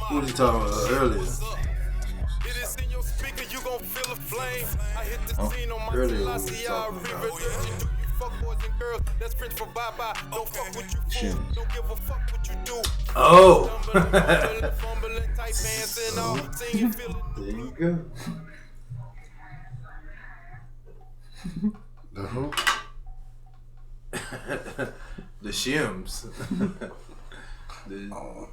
What was you talking about earlier? Earlier, what was you talking about? Shim. Oh. There you go. The who? The Shims.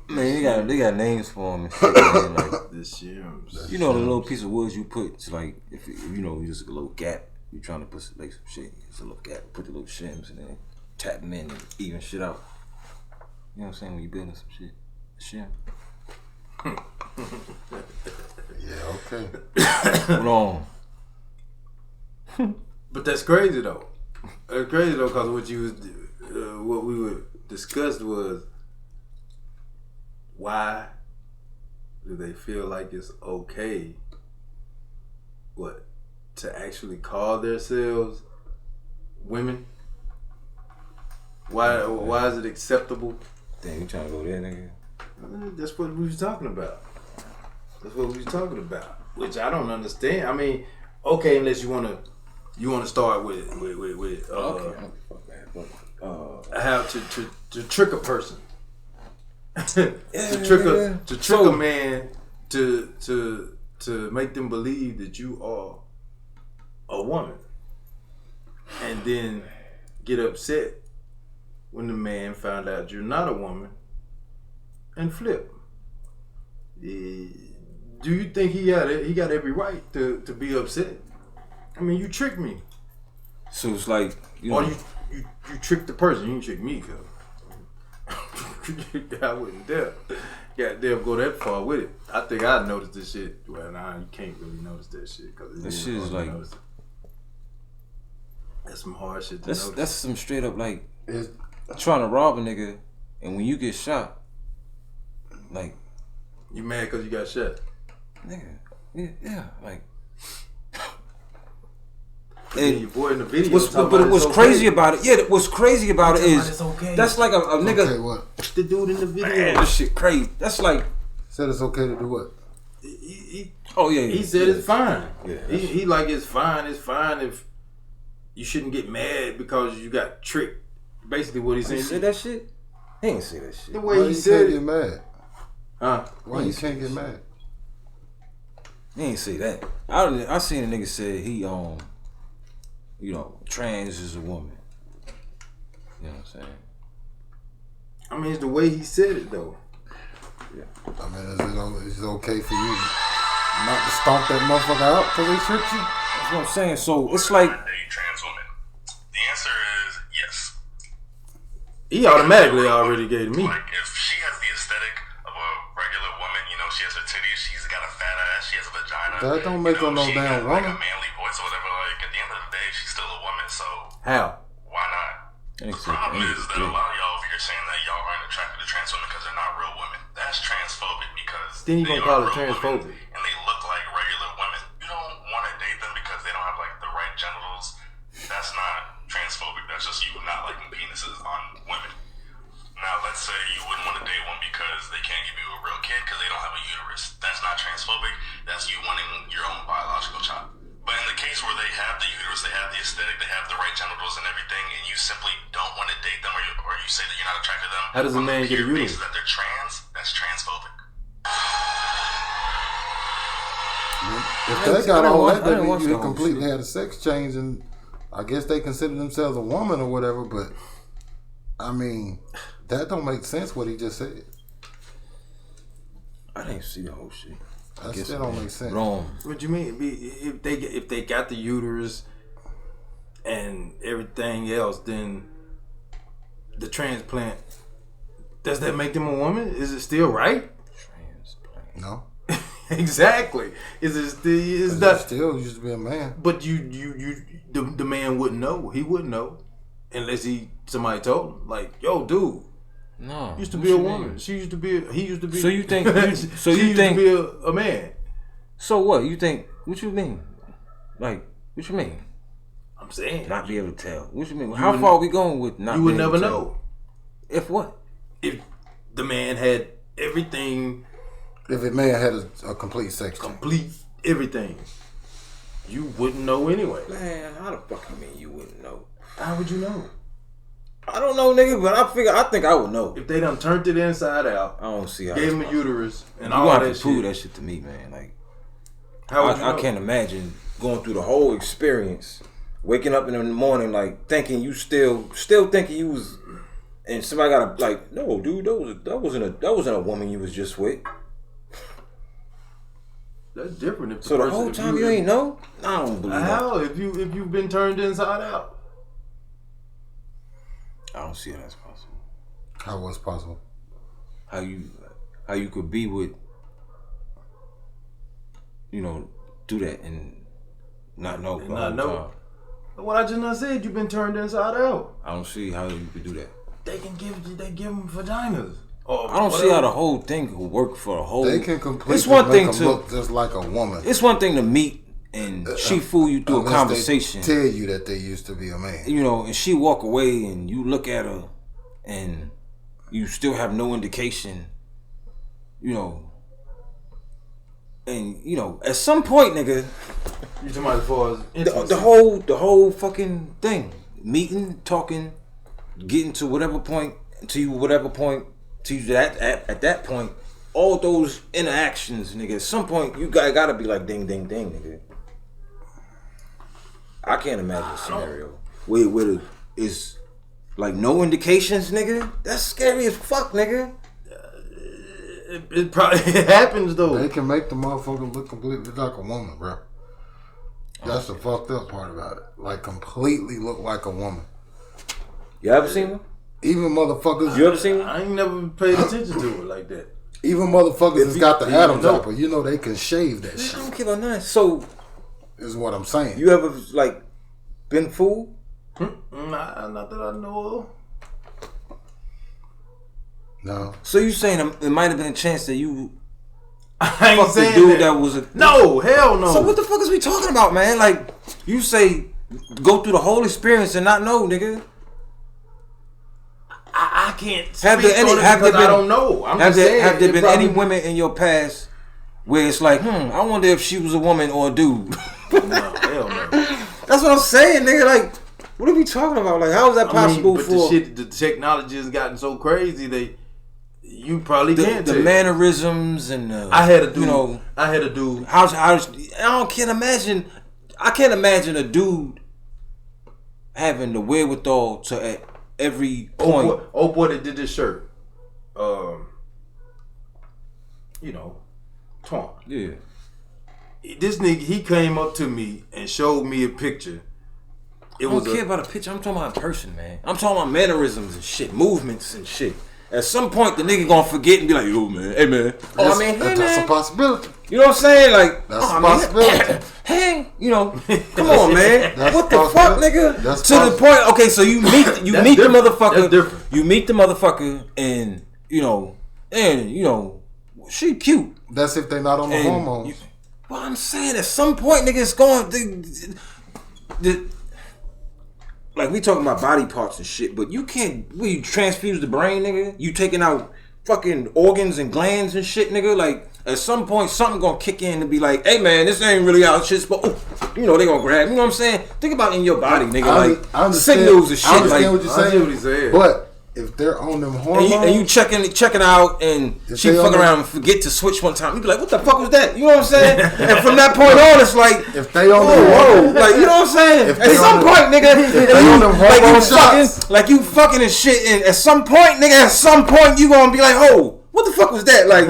Man, they got names for them and shit, man. Like, the Shims. you know the little piece of wood you put, it's like if you know just a little gap, you trying to put like some shit, it's a little gap, put the little shims and then tap them in and even shit out. You know what I'm saying, when you building some shit, shim. Yeah, okay. Hold on. But that's crazy though. That's crazy though, cause what we were discussed was why do they feel like it's okay, to actually call themselves women? Why is it acceptable? Damn, you trying to go there, nigga? That's what we was talking about. Which I don't understand. I mean, okay, unless you wanna start with how to trick a person. to trick a man to make them believe that you are a woman, and then get upset when the man found out you're not a woman and flip. Do you think he got every right to be upset? I mean, you tricked me. So it's like, or you tricked the person. You didn't trick me, cuz. I wouldn't dare. Goddamn, go that far with it. I think I noticed this shit. Well, nah, you can't really notice that shit because this shit is like that's some hard shit to notice. That's some straight up like trying to rob a nigga, and when you get shot, like you mad because you got shot, nigga. Yeah, like. And your boy in the video. What's crazy about it? Yeah, what's crazy about it is that's like a nigga. Okay, what? The dude in the video. Man, this shit crazy. That's like said it's okay to do what? He said it's fine. Yeah, he like it's fine. It's fine if you shouldn't get mad because you got tricked. Basically, what he said. He said that shit. He ain't say that shit. The way he said it. Get mad? Huh? Why you can't get mad? He ain't say that. I seen a nigga say he you know, trans is a woman. You know what I'm saying? I mean, it's the way he said it, though. Yeah. I mean, is it okay for you not to stomp that motherfucker out because they tricked you? That's what I'm saying. So it's like a trans woman. The answer is yes. He automatically already gave me. Like if she has the aesthetic of a regular woman, you know, she has her titties, she's got a fat ass, she has a vagina. That don't make her no damn woman. Like a manly voice or whatever. Like at the end of the day, she's still a woman. So how? Why not? The problem is that a lot of y'all over here saying that y'all aren't attracted to trans women because they're not real women. That's transphobic because then you gonna call it transphobic and they look like regular women. You don't want to date them because they don't have like the right genitals. That's not transphobic. That's just you not liking penises on women. Now let's say you wouldn't want to date one because they can't give you a real kid because they don't have a uterus. That's not transphobic. That's you wanting your own biological child. But in the case where they have the uterus, they have the aesthetic, they have the right genitals and everything, and you simply don't want to date them, or you say that you're not attracted to them. How does a man get a uterus? That they're trans. That's transphobic. If they got all that, then you completely had a sex change, and I guess they consider themselves a woman or whatever. But I mean, that don't make sense what he just said. I didn't see the whole shit. That still don't make sense. Wrong. What you mean? If they got the uterus and everything else, then the transplant, does that make them a woman? Is it still right? Transplant. No. Exactly. Is that still used to be a man? But the man wouldn't know. He wouldn't know unless somebody told him. Like, yo, dude. No. Used to be a woman. He used to be. So you think? She used to be a man. So what? You think? What you mean? Like, what you mean? I'm saying not be able to tell. What you mean? How far are we going with not? You would never know. If what? if the man had everything. If a man had a complete sex change. Complete everything. You wouldn't know anyway. Man, how the fuck you mean you wouldn't know? How would you know? I don't know, nigga, but I think I would know. If they done turned it inside out. I don't see how. Gave him a uterus and you all that have to shit. prove that shit to me, man. Like, how would you know? I can't imagine going through the whole experience, waking up in the morning, like thinking you still thinking you was, and somebody got like, no, dude, that wasn't a woman you was just with. That's different. If So the whole time you ain't know? I don't believe that. How? If you've been turned inside out. I don't see how that's possible. How was possible? How you could be with, do that and not know. And not know. What I just said, you've been turned inside out. I don't see how you could do that. They give them vaginas. I don't see how the whole thing could work for the whole. They can completely it's one thing make them look just like a woman. It's one thing to meet and she fool you through a conversation. They tell you that they used to be a man. And she walk away and you look at her and you still have no indication. And at some point, nigga. You talking about as far as intimacy? the whole fucking thing, meeting, talking, getting to whatever point, at that point, all those interactions, nigga. At some point, you gotta be like ding, ding, ding, nigga. I can't imagine a scenario where it's like no indications, nigga. That's scary as fuck, nigga. It probably happens though. They can make the motherfucker look completely like a woman, bro. That's the fucked up part about it. Like completely look like a woman. You ever seen one? Even motherfuckers. You ever seen one? I ain't never paid attention to it like that. Even motherfuckers that's got the Adam's apple, they can shave that shit. I don't care about nothing. So, is what I'm saying. You ever been fooled? Nah, not that I know of. No. So you saying it might have been a chance that you I ain't saying the dude that was a no, hell no. So what the fuck is we talking about, man? Like you say, go through the whole experience and not know, nigga. I can't speak on it because I don't know. Have there been any women in your past where it's like, I wonder if she was a woman or a dude? No, hell no. That's what I'm saying, nigga. Like, what are we talking about? Like, how is that possible? But the technology has gotten so crazy you probably can't the mannerisms and I had a dude. I had a dude. I can't imagine a dude having the wherewithal to at every point. Old boy that did this shirt. Twan. Yeah. This nigga, he came up to me and showed me a picture. I don't care about a picture. I'm talking about a person, man. I'm talking about mannerisms and shit, movements and shit. At some point, the nigga gonna forget and be like, "Yo, man, hey, man." That's a possibility. You know what I'm saying? Like, that's a possibility. Hey, come on, man. What the fuck, nigga? That's to the point. Okay, so you meet the motherfucker. That's different. You meet the motherfucker, and she cute. That's if they not on the hormones. Well, I'm saying at some point, nigga, it's going. Like we talking about body parts and shit, but you can't. You transfuse the brain, nigga. You taking out fucking organs and glands and shit, nigga. Like at some point, something gonna kick in and be like, "Hey, man, this ain't really how shit's." But they gonna grab. You know what I'm saying? Think about in your body, nigga. I signals and shit. I understand what you're saying. I see what he's saying. But if they're on them hormones, and you checking out, and she fuck around and forget to switch one time, you be like, "What the fuck was that?" You know what I'm saying? And from that point on, it's like, if they on them hormones, like you know what I'm saying? At some point, nigga, like you fucking and shit, and at some point, nigga, you gonna be like, "Oh, what the fuck was that?" Like,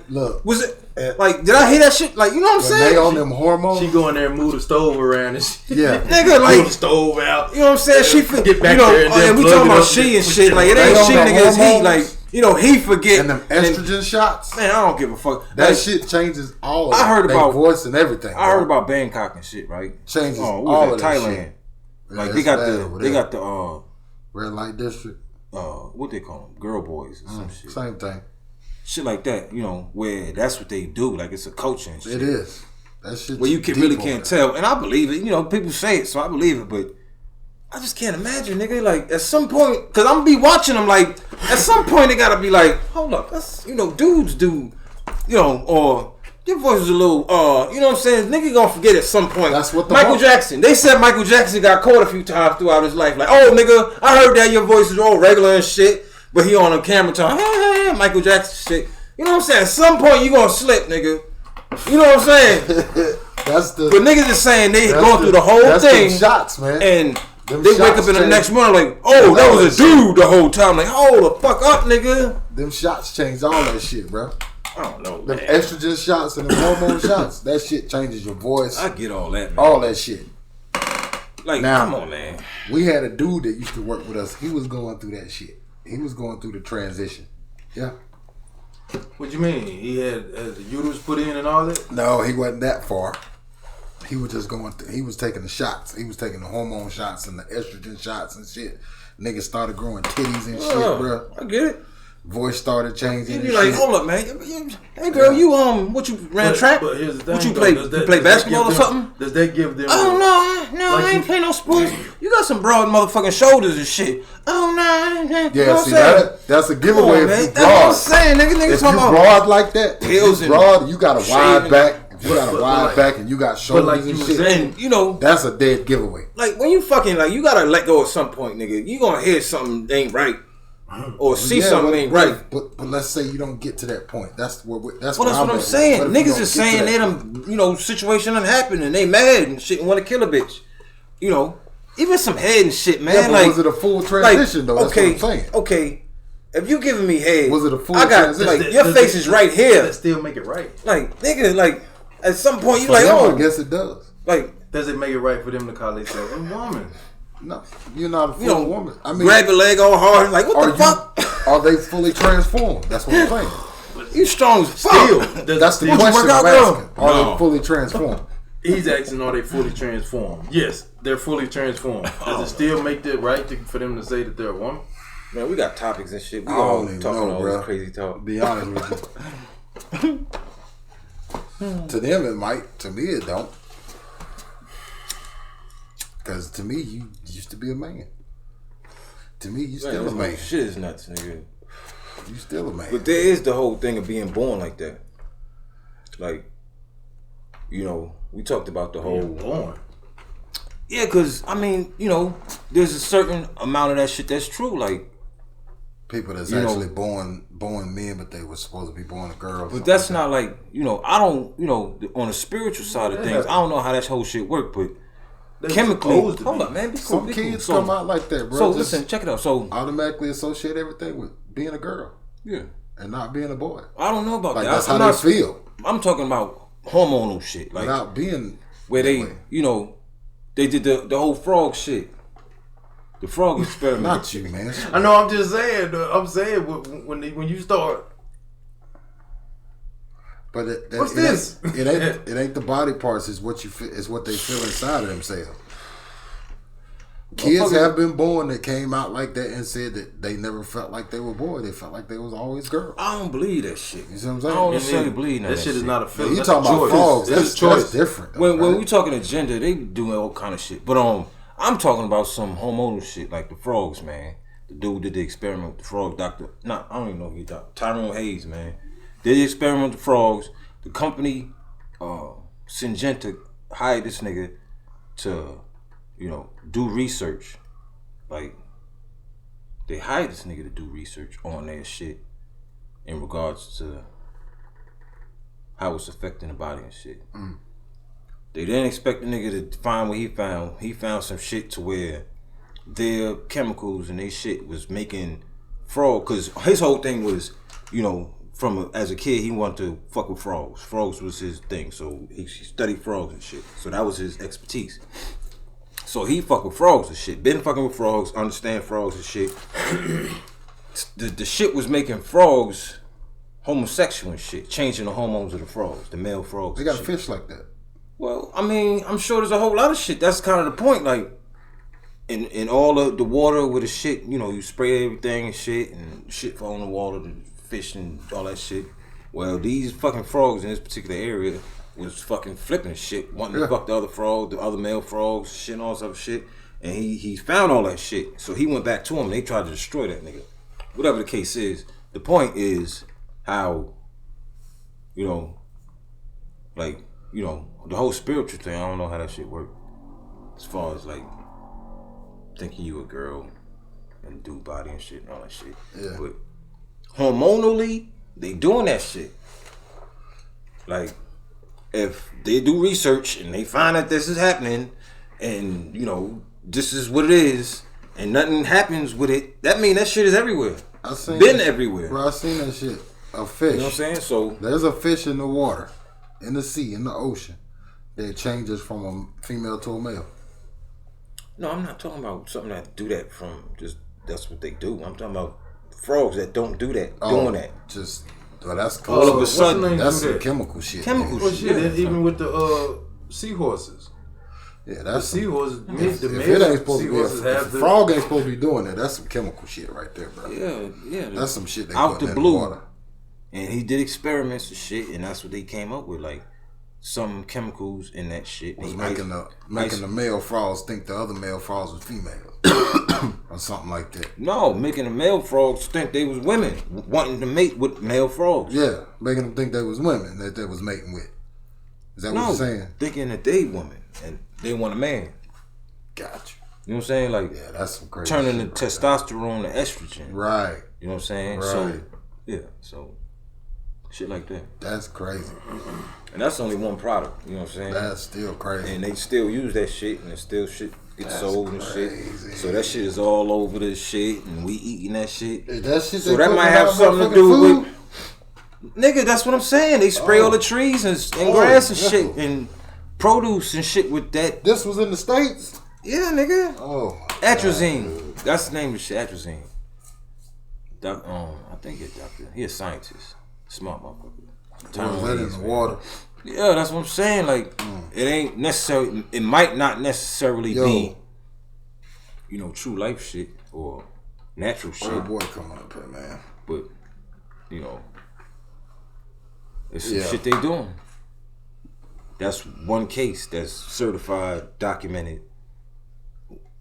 look, was it? Like, did I hear that shit? Like, you know what I'm saying? They on them hormones. She go in there and move the stove around and shit. Yeah. Nigga, like, move the stove out. You know what I'm saying? She get back there and we talking about she and shit. Like, it ain't she, nigga, it's he. Like, he forget. And them estrogen shots. Man, I don't give a fuck. That shit changes all of it. I heard about voice and everything. I heard about Bangkok and shit, right? Changes all of that Thailand. shit. Like, they got the red light district. What they call them? Girl boys or some shit. Same thing. Shit like that, where that's what they do. Like, it's a culture and shit. It is. That shit. Where you really can't tell. And I believe it. People say it, so I believe it. But I just can't imagine, nigga. Like at some point, cause I'm be watching them. Like at some point, they gotta be like, hold up, that's dudes do, or your voice is a little, you know what I'm saying? Nigga gonna forget at some point. That's what Michael Jackson. They said Michael Jackson got caught a few times throughout his life. Like, oh nigga, I heard that your voice is all regular and shit, but he on a camera talking, hey, Michael Jackson shit. You know what I'm saying? At some point, you gonna slip, nigga. You know what I'm saying? But niggas is saying they going through the whole thing. Shots, man. And they wake up in the next morning like, oh, that was a dude the whole time. Like, hold the fuck up, nigga. Them shots change all that shit, bro. I don't know, them man. estrogen shots and the hormone shots. That shit changes your voice. I get all that, man. All that shit. Like, now, come on, man. We had a dude that used to work with us. He was going through that shit. He was going through the transition. Yeah. What you mean? He had the uterus put in and all that? No, he wasn't that far. He was just going through. He was taking the shots. He was taking the hormone shots and the estrogen shots and shit. Niggas started growing titties and shit, bro. I get it. Voice started changing. You be like, hold up, man. Hey, girl, you what you ran track? But here's the thing. What you play? You play basketball or something? Does that give them? Oh no, I ain't play no sports. You got some broad motherfucking shoulders and shit. Oh no, yeah. See that's a giveaway. If you broad, that's what I'm saying, nigga. If you broad like that, if you broad, you got a wide back. You got a wide back and you got shoulders and shit. And that's a dead giveaway. Like when you fucking you gotta let go at some point, nigga. You gonna hear something ain't right. Or see something ain't right. But let's say you don't get to that point. That's what I'm saying. Niggas is saying they done, situation done happened and they mad and shit and want to kill a bitch. Even some head and shit, man. Yeah, but was it a full transition though? That's what I'm saying. Okay. If you giving me head, was it a full transition? Your face is right here. That still make it right. Like, nigga, at some point you I guess it does. Does it make it right for them to call themselves a woman? No, you're not a full woman. I mean, grab your leg all hard, like what the fuck? Are they fully transformed? That's what I'm saying. You strong as fuck. That's the question I'm asking. Are they fully transformed? He's asking, are they fully transformed? Yes, they're fully transformed. Does it still make it right for them to say that they're a woman? Man, we got topics and shit. We all talking all this crazy talk. Be honest with you. To them it might. To me it don't. Because to me, you used to be a man. To me, you still a man. Shit is nuts, nigga. You still a man. But there is the whole thing of being born like that. Like, we talked about the whole... born? Yeah, because, I mean, there's a certain amount of that shit that's true. Like, people that's actually born men, but they were supposed to be born a girl. But that's not like, I don't, on the spiritual side of things, I don't know how that whole shit work, but... chemically, hold up, man. Some kids come out like that, bro. So listen, check it out. So automatically associate everything with being a girl, yeah, and not being a boy. I don't know about that. That's how they feel. I'm talking about hormonal shit, like without being where they, they did the whole frog shit, the frog experiment. Not you, man. I know. I'm just saying. I'm saying when you start. But what's this? It ain't the body parts. It's what you feel. It's what they feel inside of themselves. Kids have been born that came out like that and said that they never felt like they were boy. They felt like they was always girl. I don't believe that shit. You see what I'm saying? I don't necessarily believe that. That shit is not a feeling. You talking about frogs? That's different. When we talking to gender, they doing all kind of shit. But I'm talking about some hormonal shit like the frogs, man. The dude did the experiment with the frog, Doctor. I don't even know if he Dr. Tyrone Hayes, man. Did the experiment with the frogs. The company, Syngenta, hired this nigga to, do research. Like, they hired this nigga to do research on their shit in regards to how it's affecting the body and shit. Mm. They didn't expect the nigga to find what he found. He found some shit to where their chemicals and their shit was making frog. Because his whole thing was, as a kid, he wanted to fuck with frogs. Frogs was his thing, so he studied frogs and shit. So that was his expertise. So he fuck with frogs and shit. Been fucking with frogs, understand frogs and shit. The shit was making frogs homosexual and shit, changing the hormones of the frogs, the male frogs. They got fish like that. Well, I mean, I'm sure there's a whole lot of shit. That's kind of the point. Like, in all of the water with the shit, you spray everything and shit fall in the water, the fish and all that shit. Well, these fucking frogs in this particular area was fucking flipping shit, wanting to fuck the other frog, the other male frogs, shit and all this other shit. And he found all that shit. So he went back to him and they tried to destroy that nigga. Whatever the case is, the point is how, you know, like, you know, the whole spiritual thing, I don't know how that shit works. As far as like thinking you a girl and dude body and shit and all that shit. Yeah. But hormonally, they doing that shit. Like, if they do research and they find that this is happening and, you know, this is what it is and nothing happens with it, that mean that shit is everywhere. Everywhere. Bro, I seen that shit. A fish. You know what I'm saying? So there's a fish in the water, in the sea, in the ocean, that changes from a female to a male. No, I'm not talking about something that do that from just that's what they do. I'm talking about frogs that don't do that, doing that. Just well, that's cool. All of a sudden, that's some chemical shit. Chemical shit. And even with the seahorses. Yeah, that's the seahorses. If it ain't supposed to be, if the frog ain't supposed to be doing that, that's some chemical shit right there, bro. Yeah. That's some shit they out put the in blue. the water. And he did experiments and shit, and that's what they came up with, like some chemicals in that shit. Was making the male frogs think the other male frogs was females, or something like that. No, making the male frogs think they was women wanting to mate with male frogs. Yeah, making them think they was women that they was mating with. Is that what you're saying? Thinking that they women and they want a man. Gotcha. You know what I'm saying? Like, yeah, that's some crazy turning the right testosterone to estrogen. Right. You know what I'm saying? Right. So, yeah, so shit like that. That's crazy. And that's only one product. You know what I'm saying? That's still crazy. And they still use that shit, and it still shit gets sold and crazy. shit. So that shit is all over this shit, and we eating that shit. That shit so that might have something to do with. Nigga, that's what I'm saying. They spray all the trees and grass and shit and produce and shit with that. This was in the States? Yeah, nigga. Oh. Atrazine. That's the name of the shit, atrazine. I think it's doctor. He a scientist. Smart motherfucker. Was that in the water? Yeah, that's what I'm saying. Like, it ain't necessarily, it might not necessarily be, you know, true life shit or natural shit. Oh boy, coming up here, man. But, you know, it's some shit they doing. That's one case that's certified, documented.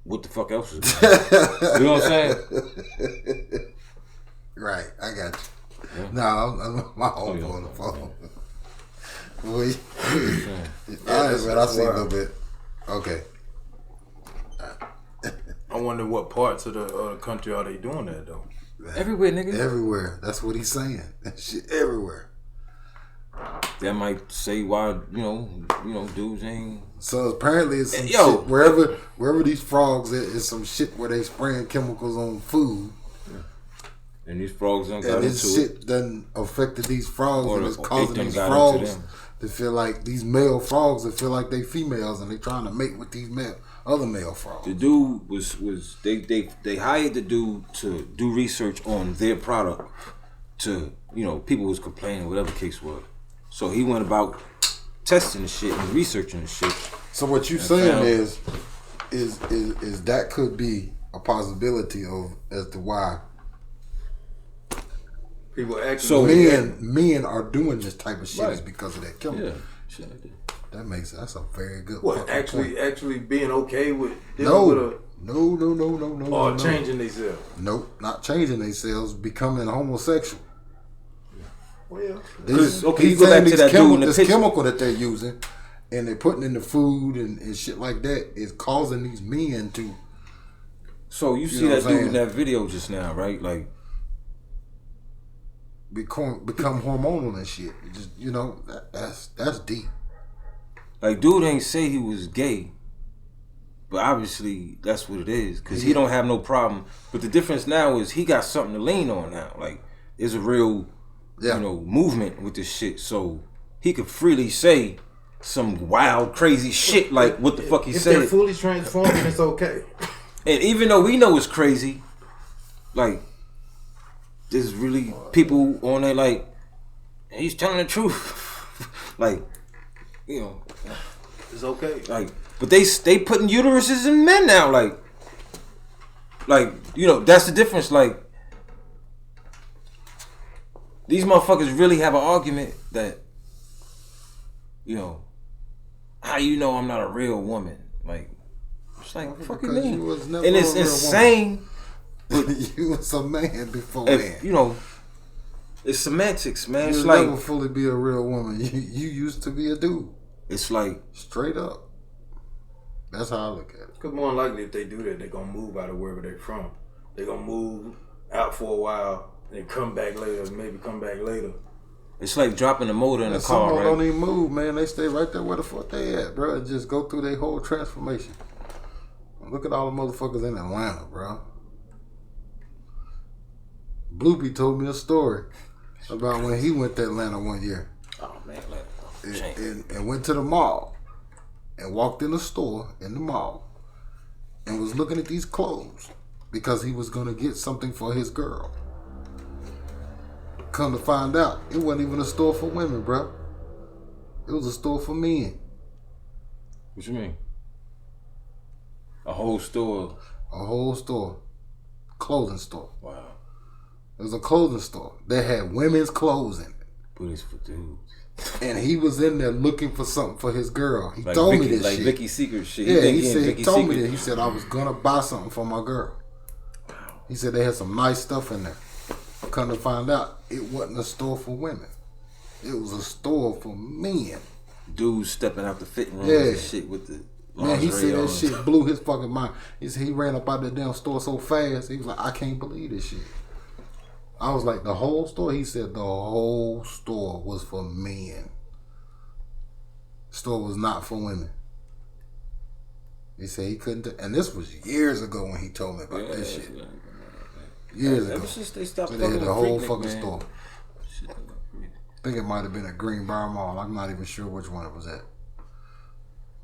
What the fuck else is going on? You know what I'm saying? Right, I got you. Yeah. No, I'm my own on the phone. Boy. Alright, man, I see a little bit. Okay. I wonder what parts of the country are they doing that though? Everywhere, nigga. Everywhere. That's what he's saying. That shit everywhere. That might say why, you know, dudes ain't. So apparently it's some shit wherever these frogs it's some shit where they spraying chemicals on food. And these frogs don't got and this shit it. done affected these frogs and it's causing these frogs to feel like these male frogs that feel like they females and they trying to mate with these other male frogs. The dude was they hired the dude to do research on their product to, you know, people was complaining, whatever the case was. So he went about testing the shit and researching the shit. So what you saying is that could be a possibility of as to why people actually. So men are doing this type of shit is because of that chemical. Yeah, shit like that. That's a very good. What actually being okay with dealing with a no. Or changing themselves. Nope, not changing themselves. Becoming homosexual. Well, yeah. This go back to that dude in the this chemical that they're using, and they're putting in the food and shit like that is causing these men to. So you see that dude in that video just now, right? Like. Become hormonal and shit. Just that's deep. Like, dude ain't say he was gay, but obviously that's what it is because he don't have no problem. But the difference now is he got something to lean on now. Like, there's a real, you know, movement with this shit. So he could freely say some wild, crazy shit like what the fuck he said. If they're fully transformed, it's okay. And even though we know it's crazy, like. There's really people on there like, he's telling the truth. Like, you know. It's okay. Like, but they putting uteruses in men now. Like, you know, that's the difference. Like, these motherfuckers really have an argument that, you know, how you know I'm not a real woman? Like, It's like, fuck you Because mean? you was never And it's a real insane. You was a man before If, man. you know, it's semantics, man. It's You'll like, never fully be a real woman. You used to be a dude. it's like, Straight up. That's how I look at it. Because more than likely, if they do that, they're going to move out of wherever they're from. They're going to move out for a while and come back later, maybe come back later. it's like dropping the motor in a Some car, of them right? don't even move, man. They stay right there where the fuck they at, bro. And just go through their whole transformation. Look at all the motherfuckers in Atlanta, bro. Bloopy told me a story about when he went to Atlanta one year Oh, man. Like, and went to the mall and walked in the store in the mall and was looking at these clothes because he was going to get something for his girl. Come to find out, it wasn't even a store for women, bro. It was a store for men. what you mean? A whole store. A whole store. Clothing store. Wow. It was a clothing store. They had women's clothes in it. But it's for dudes. And he was in there looking for something for his girl. He Like told Vicky, me this like shit. Vicky Secret shit. Yeah, think he in said Vicky he told me Secret. that. He said I was gonna buy something for my girl. He said they had some nice stuff in there. Come to find out, it wasn't a store for women. It was a store for men. Dudes stepping out the fitting rooms Yeah. and shit with the Man, he lingerie said that on. shit blew his fucking mind. He said he ran up out the damn store so fast. He was like, I can't believe this shit. I was like, the whole store? He said the whole store was for men. Store was not for women. He said he couldn't. And this was years ago when he told me about this shit. Years ago. Ever since they stopped So they had fucking the with whole Freaknik, fucking man. store. Shit, that went crazy. I think it might have been a Greenbrier Mall. I'm not even sure which one it was at.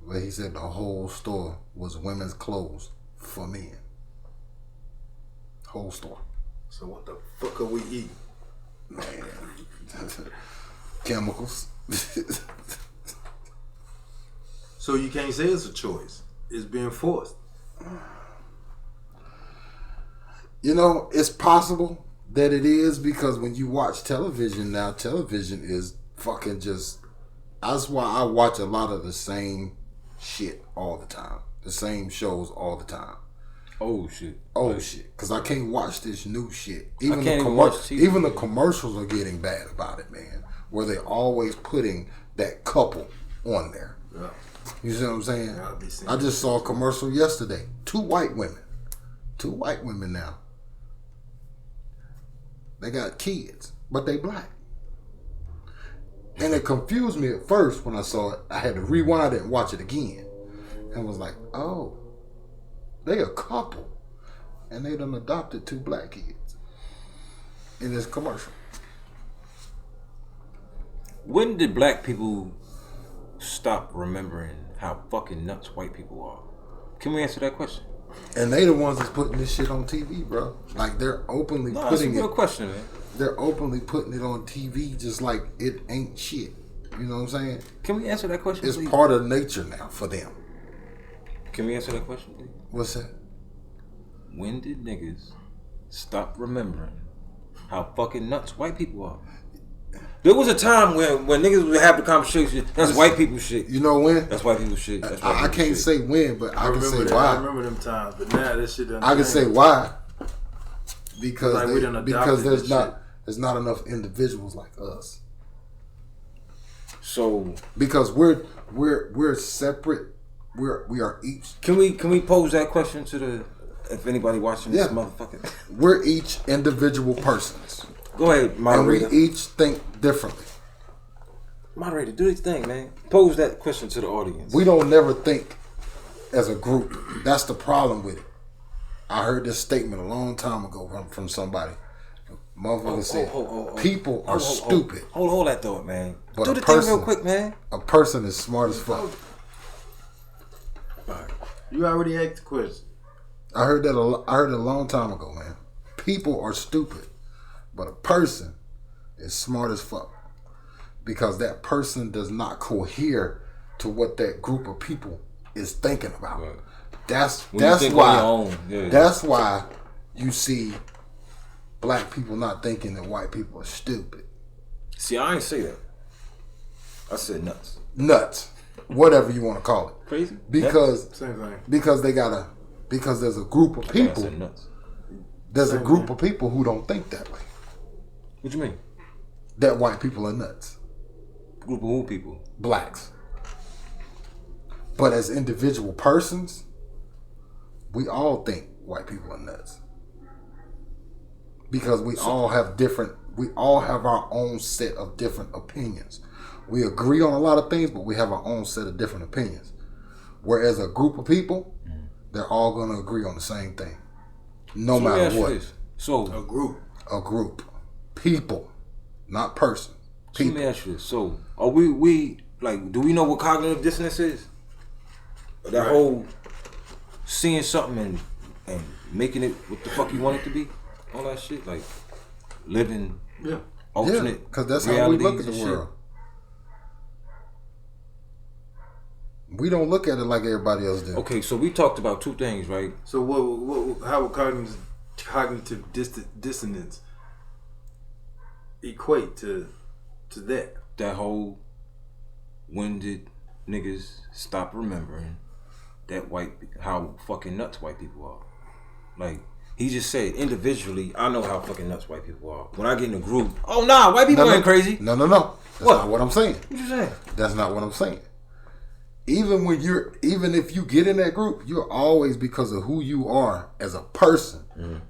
But he said the whole store was women's clothes for men. Whole store. So what the fuck are we eating? Man. Chemicals. So you can't say it's a choice. It's being forced. You know, it's possible that it is because when you watch television now, television is fucking just... That's why I watch a lot of the same shit all the time. The same shows all the time. Oh shit. Old shit. Because I can't watch this new shit. can't even watch TV. Even the commercials are getting bad about it, man. Where they always putting that couple on there. Yeah. You see what I'm saying? Yeah, I'll be seeing I just saw a commercial yesterday. 2 white women. 2 white women now. They got kids, but they black. And it confused me at first when I saw it. I had to rewind it and watch it again. And was like, oh, they a couple. And they done adopted 2 black kids in this commercial. When did black people stop remembering how fucking nuts white people are? Can we answer that question? And they the ones that's putting this shit on TV, bro. Like they're openly No, that's a putting real it. question, man. They're openly putting it on TV just like it ain't shit. You know what I'm saying? Can we answer that question, It's please? part of nature now for them. Can we answer that question, please? What's that? When did niggas stop remembering how fucking nuts white people are? There was a time when niggas would have the conversation, that's white people shit. You know when? That's white people shit. That's white I people can't shit. say when, but I can say that. I why. remember them times, but now that shit done I can changed. say why. Because Like we done because adopted there's not enough individuals like us. So Because we're separate. We are each can we pose that question to the if anybody watching this motherfucker? we're each individual persons. Go ahead, And moderator. we each think differently. Moderator, do your thing, man. Pose that question to the audience. We don't never think as a group. That's the problem with it. I heard this statement a long time ago from somebody. Motherfucker said, people are stupid. Hold that thought, man. But Do a the thing person- real quick, man. A person is smart as fuck. You already asked the question. I heard it a long time ago, man. People are stupid, but a person is smart as fuck because that person does not cohere to what that group of people is thinking about. Right. That's When you think why. on your own, yeah. That's why you see black people not thinking that white people are stupid. See, I ain't say that. I said nuts. Nuts. whatever you want to call it. Crazy? Because Same thing. because there's a group of people. There's a group of people who don't think that way. What you mean? That white people are nuts. Group of who people? Blacks. But as individual persons, we all think white people are nuts. Because we all have our own set of different opinions. We agree on a lot of things, but we have our own set of different opinions. Whereas a group of people, they're all going to agree on the same thing. No matter what. So a group. People, not person. People. Let me ask you this. So are we like, do we know what cognitive dissonance is? That whole seeing something and making it what the fuck you want it to be? All that shit, like living alternate because that's how we look at the world. We don't look at it like everybody else does. Okay, so we talked about two things, right? So how would cognitive dissonance equate to that? That whole, when did niggas stop remembering that how fucking nuts white people are? Like, he just said individually, I know how fucking nuts white people are. When I get in a group, oh nah, white people ain't crazy. No. That's not what I'm saying. What you saying? That's not what I'm saying. Even if you get in that group, you're always, because of who you are as a person,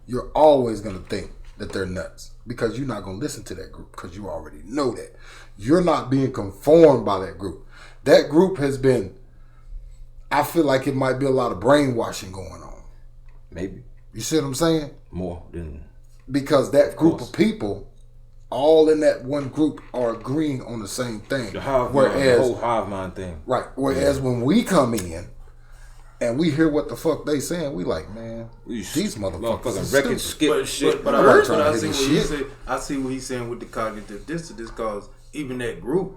you're always gonna think that they're nuts. Because you're not gonna listen to that group because you already know that. You're not being conformed by that group. That group has been, I feel like it might be a lot of brainwashing going on. Maybe. You see what I'm saying? More than... Because that group of people, all in that one group, are agreeing on the same thing. The whole hive mind thing. Right. Whereas when we come in and we hear what the fuck they saying, we like, man, these motherfuckers are record skip shit. But I see what he's saying with the cognitive dissonance, because even that group,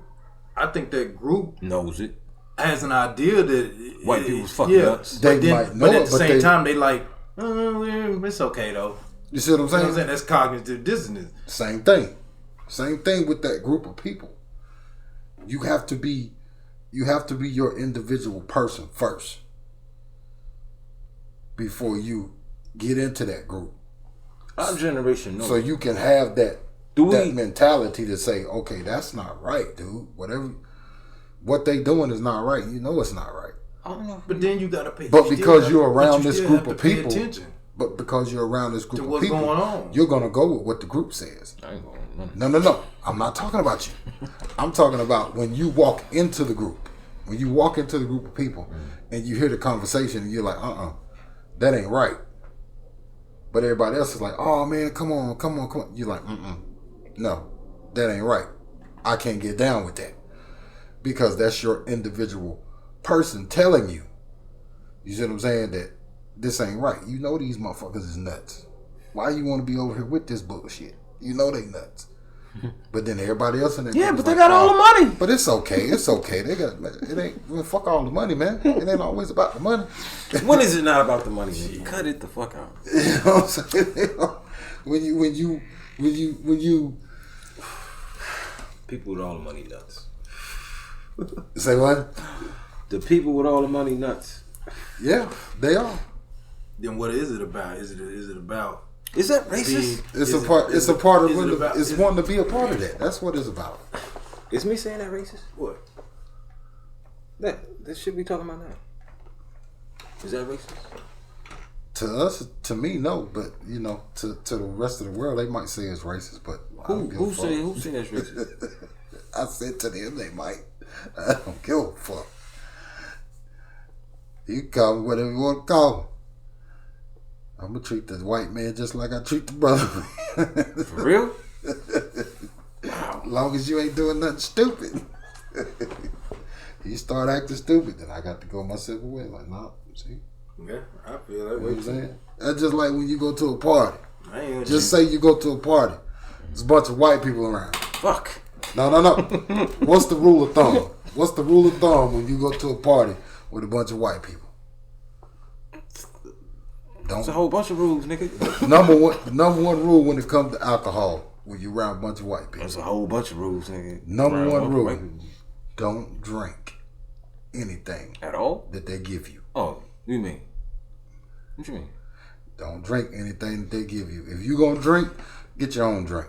I think that group knows it. Has an idea that white people's fucking nuts. They might know but at it, the same time, they like, it's okay though. You see what I'm saying? You know what I'm saying? That's cognitive dissonance. Same thing. Same thing with that group of people. You have to be your individual person first before you get into that group. Our generation knows. So you can have that mentality to say, okay, that's not right, dude. What they doing is not right. You know it's not right. I don't know. But then you gotta pay. But because you're around this group of people, going on, you're gonna go with what the group says. I ain't going. No. I'm not talking about you. I'm talking about when you walk into the group. When you walk into the group of people and you hear the conversation and you're like, that ain't right. But everybody else is like, oh man, come on. You're like, no, that ain't right. I can't get down with that. Because that's your individual person telling you. You see what I'm saying? That this ain't right. You know these motherfuckers is nuts. Why you want to be over here with this bullshit? You know they nuts. But then everybody else in there. Yeah, but they got all the money. But it's okay. It ain't fuck all the money, man. It ain't always about the money. When is it not about the money, man? Cut it the fuck out. You know what I'm saying? When you people with all the money nuts. Say what? The people with all the money nuts. Yeah, they are. Then what is it about? Is it about? Is that racist? It's a part of it's wanting to be a part of that. That's what it's about. Is me saying that racist? What? That shit we talking about now. Is that racist? To us, to me, no. But you know, to the rest of the world, they might say it's racist. But who say that's racist? I said to them, they might. I don't give a fuck. You can call me whatever you want to call me. I'm going to treat the white man just like I treat the brother. For real? Wow. As long as you ain't doing nothing stupid. You start acting stupid, then I got to go my separate way. Like, nah, see? Yeah, I feel that way. You know what I'm saying? That's just like when you go to a party. Just say you go to a party. There's a bunch of white people around. Fuck. No. What's the rule of thumb? What's the rule of thumb when you go to a party with a bunch of white people? It's a whole bunch of rules, nigga. Number one rule when it comes to alcohol, when you around a bunch of white people. There's a whole bunch of rules, nigga. Number one rule, don't drink anything at all that they give you. Oh, what you mean? What you mean? Don't drink anything that they give you. If you gonna drink, get your own drink.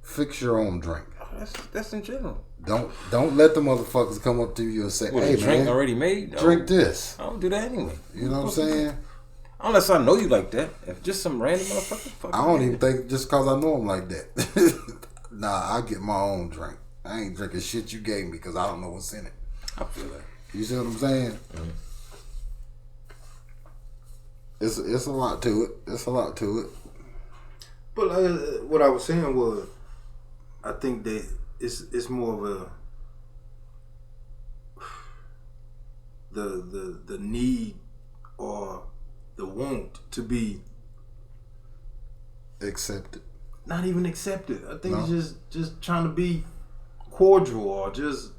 Fix your own drink. Oh, that's in general. Don't let the motherfuckers come up to you and say, "Hey, drink man, already made. Drink this." I don't do that anyway. You know what I'm saying? Unless I know you like that. If just some random motherfucker. I don't even think just cause I know them like that. Nah, I get my own drink. I ain't drinking shit you gave me because I don't know what's in it. I feel that. You see what I'm saying? Mm-hmm. It's a lot to it. It's a lot to it. But what I was saying was, I think that it's more of the need or the want to be accepted. Not even accepted. I think it's just trying to be cordial or just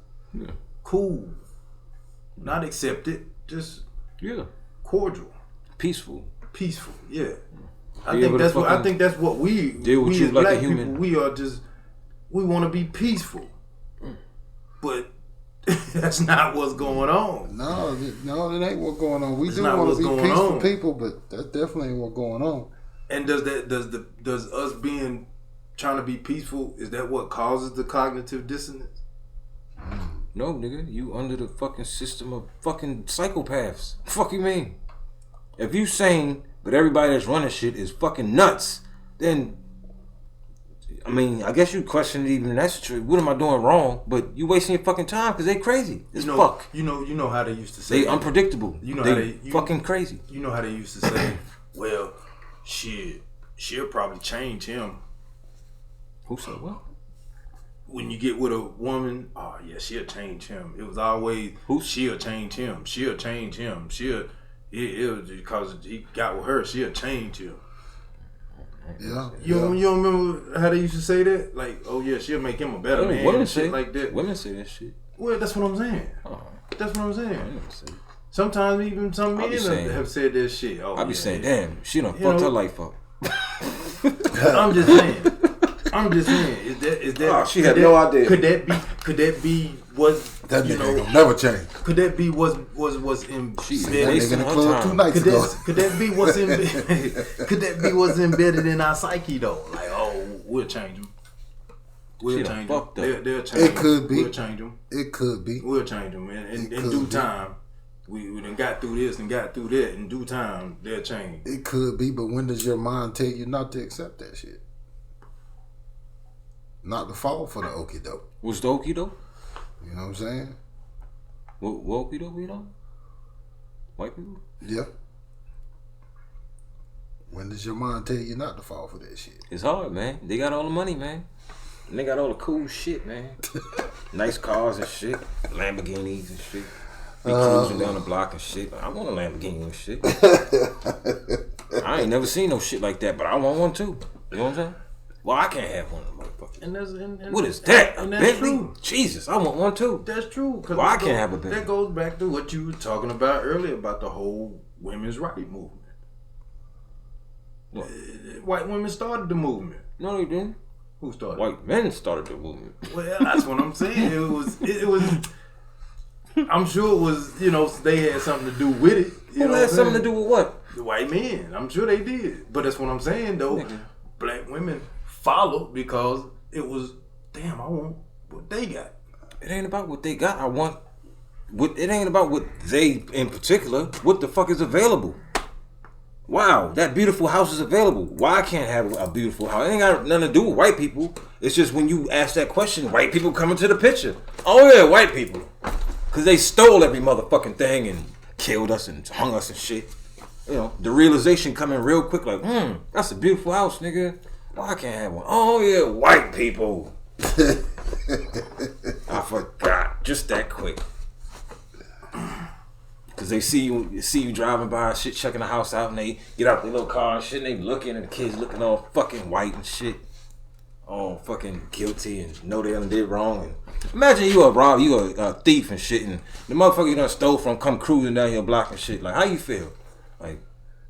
cool. Not accepted, just cordial. Peaceful, yeah. I think that's what we deal with we you as like black a human. people, we want to be peaceful, but that's not what's going on. No, that ain't what's going on. We That's do not want what's to be going peaceful on. people, but that definitely ain't what's going on. And does us being trying to be peaceful, is that what causes the cognitive dissonance? No, nigga, you under the fucking system of fucking psychopaths. Fuck you mean? If you sane, but everybody that's running shit is fucking nuts, then I mean, I guess you question it even that's true. What am I doing wrong? But you wasting your fucking time because they crazy as fuck. You know how they used to say they unpredictable. You know they how they fucking crazy. You know how they used to say, well, she'll probably change him. Who said what? When you get with a woman, oh yeah, she'll change him. It was always she'll change him. She'll change him. It was because he got with her, she'll change him. Yeah. You don't remember how they used to say that? Like, oh yeah, she'll make him a better man. Women and say shit like that. Women say that shit. Well, that's what I'm saying. That's what I'm saying. Sometimes even some men have said that shit. Oh, I be saying, damn, she done fucked her life up. I'm just saying. Is that? Oh, she had no idea. Could that be was that nigga gonna never change? Could that be was embedded? In the club 2 nights ago. Could that be what's embedded? Could that be what's embedded in our psyche though? Like, oh, we'll change them. We'll change them. They'll change. It could be. We'll change them. It could be. We'll change them. In due time. We done got through this and got through that. In due time, they'll change. It could be, but when does your mind tell you not to accept that shit? Not to fall for the okie doke. What's the okie doke? You know what I'm saying? What okie doke we know? White people? Yeah. When does your mind tell you not to fall for that shit? It's hard, man. They got all the money, man. And they got all the cool shit, man. Nice cars and shit. Lamborghinis and shit. Be cruising down the block and shit. I want a Lamborghini and shit. I ain't never seen no shit like that, but I want one too. You know what I'm saying? Well, I can't have one of them motherfuckers. What is that? A Bentley? True. Jesus, I want one too. That's true. Well, I can't have a Bentley. That goes back to what you were talking about earlier about the whole women's rights movement. What? White women started the movement. No, they didn't. Who started? White men started the movement. Well, that's what I'm saying. It was. I'm sure it was. They had something to do with it. Who had something to do with what? The white men. I'm sure they did. But that's what I'm saying, though. Nigga. Black women followed because it was, damn, I want what they got. It ain't about what they got. It ain't about what they in particular. What the fuck is available? Wow, that beautiful house is available. Why I can't have a beautiful house? It ain't got nothing to do with white people. It's just when you ask that question, white people come into the picture. Oh yeah, white people. Because they stole every motherfucking thing and killed us and hung us and shit. The realization coming real quick like, that's a beautiful house, nigga. Why I can't have one? Oh yeah, white people. I forgot. Just that quick. Cause they see you driving by and shit, checking the house out, and they get out their little car and shit, and they looking, and the kids looking all fucking white and shit. All fucking guilty and know they done did wrong. And imagine you a thief and shit, and the motherfucker you done stole from come cruising down your block and shit. Like, how you feel? Like,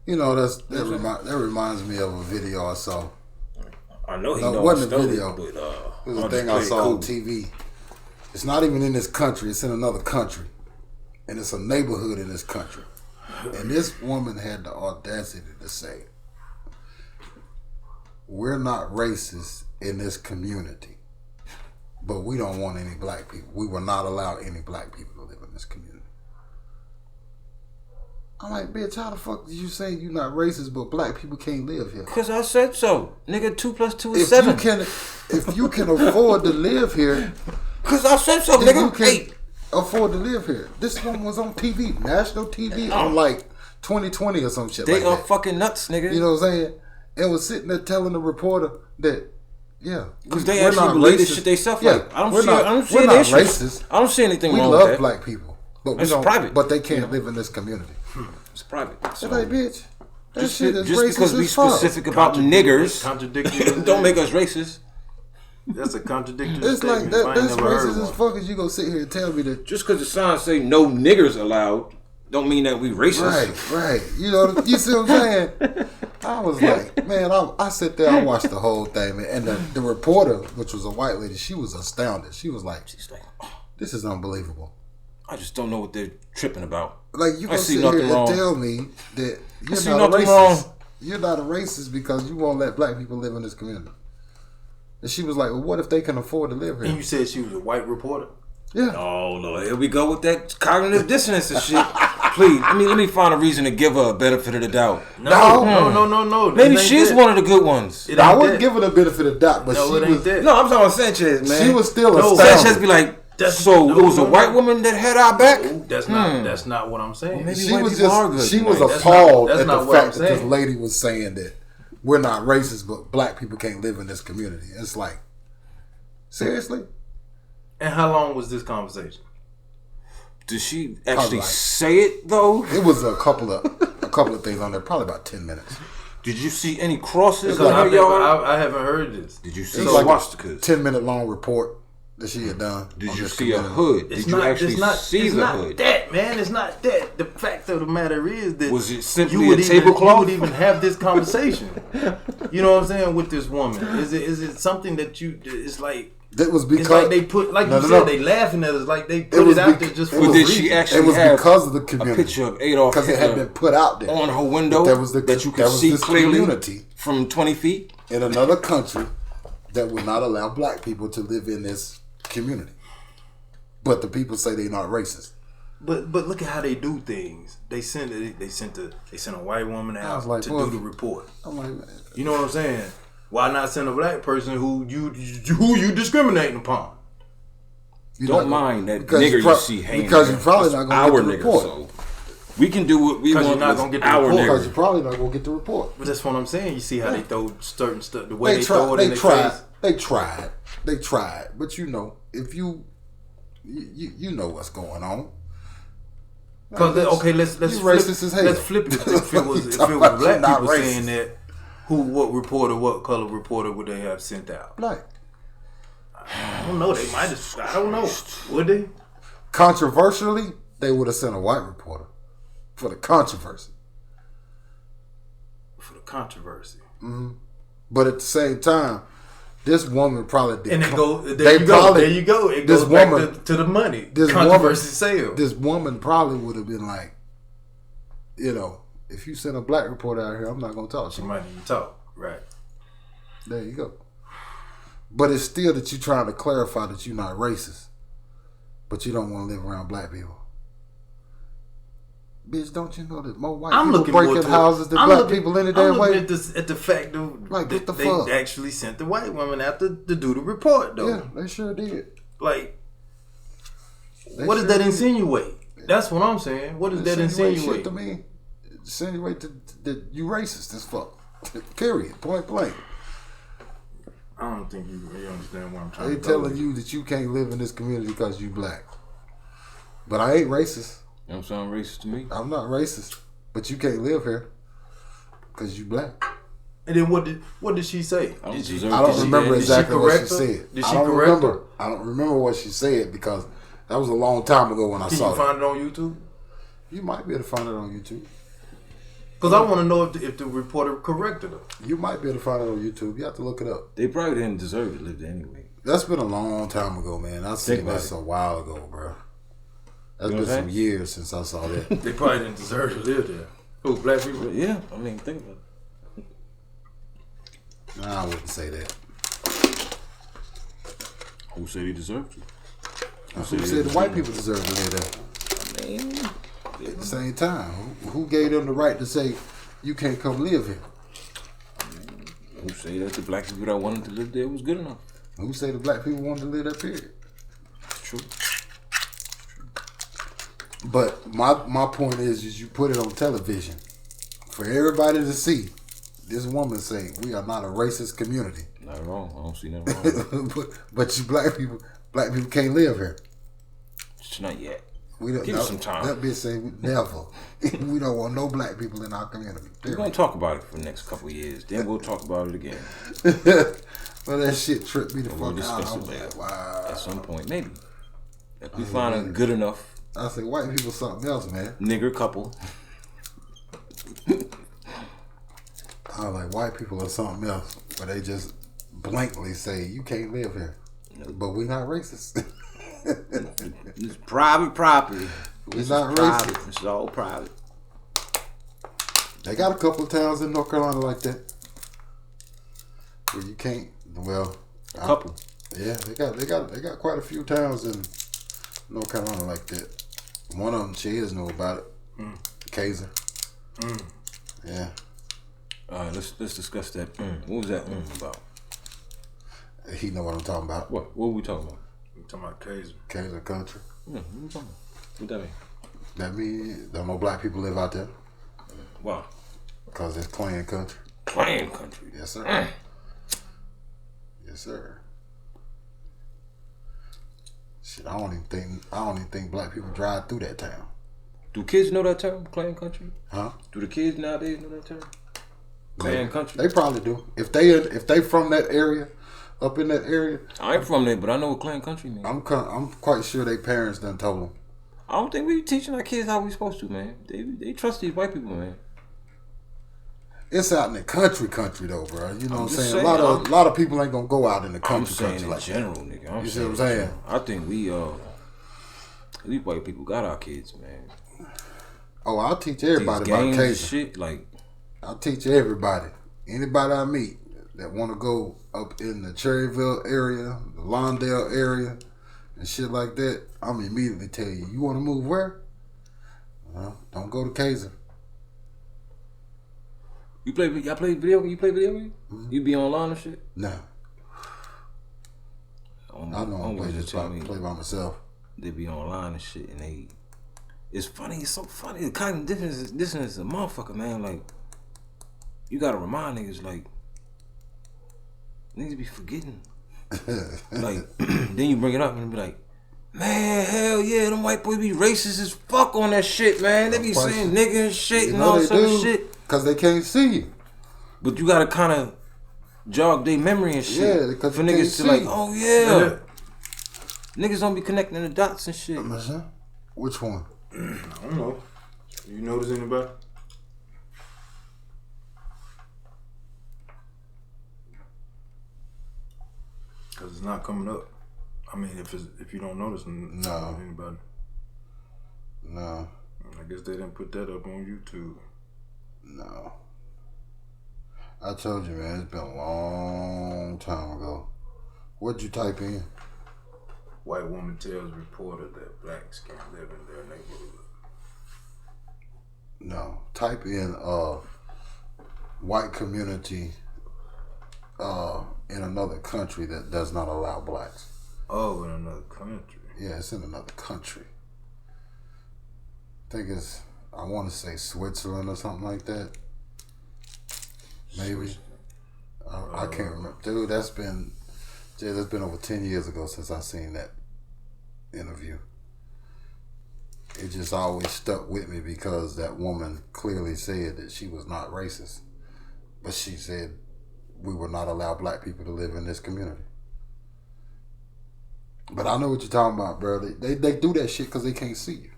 that reminds me of a video I saw. I know it wasn't a video. But, it was a thing I saw on TV. It's not even in this country. It's in another country. and it's a neighborhood in this country. And this woman had the audacity to say, we're not racist in this community, but we don't want any black people. We will not allow any black people to live in this community. I'm like, bitch, how the fuck did you say you're not racist, but black people can't live here? Because I said so. Nigga, 2 + 2 is 7. If you can afford to live here. Because I said so, nigga. You can afford to live here. This one was on TV, national TV, on like 2020 or some shit. They like are that. fucking nuts, nigga. You know what I'm saying? And was sitting there telling the reporter that, yeah, because they actually believe this shit themselves. Yeah, like, I don't we're see not racist. I don't see anything we wrong with that. We love black people, but it's private. But they can't live in this community. It's private. So, like, bitch, that just shit is just racist because we as fuck. specific about niggers, don't make us racist. That's a contradictory It's statement. like that's racist as fuck. As you gonna sit here and tell me that just because the signs say no niggers allowed, don't mean that we racist. Right. You know, you see what I'm saying? I was like, man, I sit there, I watched the whole thing, man, and the reporter, which was a white lady, she was astounded. She was like, this is unbelievable. I just don't know what they're tripping about. Like, you gonna sit here and tell me that you're not a racist. Wrong. You're not a racist because you won't let black people live in this community. And she was like, well, what if they can afford to live here? And you said she was a white reporter? Yeah. Oh, no. Here we go with that cognitive dissonance and shit. Please, let me find a reason to give her a benefit of the doubt. No. Maybe she's one of the good ones. I wouldn't give her the benefit of the doubt, but no, she was. No, I'm talking about Sanchez, man. She was still astounded. Sanchez be like, it was a white woman that had our back? No, that's not what I'm saying. Well, maybe she was good, appalled at the fact that this lady was saying that we're not racist, but black people can't live in this community. It's like, seriously? And how long was this conversation? Did she actually say it though? It was a couple of things on there, probably about 10 minutes. Did you see any crosses? I haven't heard this. Did you see? It's like a 10-minute long report that she had done. Did you see a hood? Did you actually see the hood? It's not that, man. It's not that. The fact of the matter is that was it simply a tablecloth? You would even have this conversation. You know what I'm saying with this woman? Is it something that you? It's like. That was because it's like they put, like you said, they laughing at us, like they put it out there just for. But did she actually it was have because of the community? A picture of Adolf because it had been put out there on her window that you could see clearly community from 20 feet in another country that would not allow black people to live in this community. But the people say they're not racist. But look at how they do things. They sent a white woman out to do the report. I'm like, you know what I'm saying? Why not send a black person who you discriminating upon? Don't mind that nigger you see hanging because you're probably not going to get the report. So we can do what we want. You're not going to get the report. Because you're probably not going to get the report. But that's what I'm saying. You see how they throw certain stuff, the way they throw it in their face. They tried. But you know, if you know what's going on. Because let's flip it. If it was black people saying that. What color reporter would they have sent out? Black. I don't know. They might have. I don't know. Would they? Controversially, they would have sent a white reporter for the controversy. Mm-hmm. But at the same time, this woman probably did. And there you go. It goes back to the money. Controversy sale. This woman probably would have been like, you know, if you send a black reporter out here, I'm not going to talk to you. She might even talk. Right. There you go. But it's still that you're trying to clarify that you're not racist. But you don't want to live around black people. Bitch, don't you know that more white people break in houses than black people any damn way? I'm looking at the fact of like, what the they fuck? actually sent the white woman out to do the report, though. Yeah, they sure did. Like, what does that insinuate? That's what I'm saying. What does that insinuate? Shit to me. Insinuate that you racist as fuck. Period. Point blank. I don't think you really understand what I'm trying to do. They telling you that you can't live in this community because you black. But I ain't racist. You don't sound racist to me. I'm not racist. But you can't live here because you black. And then what did she say? I don't remember exactly what she said. Did she correct her? I don't remember what she said because that was a long time ago when I saw it. Can you find it on YouTube? You might be able to find it on YouTube. Because I want to know if the reporter corrected her. You might be able to find it on YouTube. You have to look it up. They probably didn't deserve to live there anyway. That's been a long time ago, man. I seen this a while ago, bro. That's been some years since I saw that. They probably didn't deserve to live there. Who, black people? Yeah, I mean, think about it. Nah, I wouldn't say that. Who said he deserved to? Who said the white people deserve to live there? I mean, at the same time, who gave them the right to say you can't come live here? Who say that the black people that wanted to live there was good enough? Who say the black people wanted to live there? Period. True. But my point is you put it on television for everybody to see. This woman saying we are not a racist community. Not at all. I don't see nothing wrong. but you black people can't live here. It's not yet. Give us some time. That bitch say never. We don't want no black people in our community. We're gonna talk about it for the next couple of years. Then we'll talk about it again. Well, that shit tripped me the fuck we'll out. discuss I it was later. like, wow. At some point, maybe. If we find it good enough. I say white people something else, man. Nigger couple. I was like, white people are something else, but they just blankly say you can't live here. Nope. But we not racist. It's private property. We're not racist. It's all private. They got a couple of towns in North Carolina like that where you can't. Well, a couple. Yeah, they got quite a few towns in North Carolina like that. One of them, Cheers know about it. Kaiser. Yeah. All right, let's discuss that. What was that about? He know what I'm talking about. What were we talking about? We're talking about Kaiser. Kaiser country. What are we talking about? What that mean? That means there no black people live out there. Why? Because it's Klan country. Klan country. Yes, sir. Yes, sir. Shit, I don't even think black people drive through that town. Do kids know that term, Klan country? Huh? Do the kids nowadays know that term? Klan country? They probably do. If they from that area, up in that area. I ain't from there, but I know what Klan country means. I'm quite sure their parents done told them. I don't think we teaching our kids how we supposed to, man. They trust these white people, man. It's out in the country though, bro. You know what I'm saying? A lot of people ain't gonna go out in the country in like general, that. nigga. You see what I'm saying? I think we white people got our kids, man. Oh, I'll teach everybody these about Kaiser. Shit, like I'll teach everybody. Anybody I meet that want to go up in the Cherryville area, the Lawndale area, and shit like that, I'm immediately tell you, you want to move where? Well, don't go to Kaiser. Y'all play video games? Mm-hmm. You be online and shit? No. I know I'm play by myself. They be online and shit, and it's funny, it's so funny. The cognitive dissonance is a motherfucker, man. Like, you gotta remind niggas, like, niggas be forgetting. Like, then you bring it up and be like, man, hell yeah, them white boys be racist as fuck on that shit, man. They be saying nigga and shit and all sort of shit. Because they can't see you. But you gotta kind of jog their memory and shit. Yeah, because for niggas to like, oh yeah. Niggas don't be connecting the dots and shit. Which one? I don't know. You notice anybody? Because it's not coming up. I mean, if you don't notice anybody. No. I guess they didn't put that up on YouTube. No. I told you, man, it's been a long time ago. What'd you type in? White woman tells reporter that blacks can't live in their neighborhood. No. Type in white community in another country that does not allow blacks. Oh, in another country. Yeah, it's in another country. I think I want to say Switzerland or something like that. Maybe. I can't remember. Dude, that's been over 10 years ago since I seen that interview. It just always stuck with me because that woman clearly said that she was not racist. But she said we will not allow black people to live in this community. But I know what you're talking about, bro. They do that shit because they can't see you.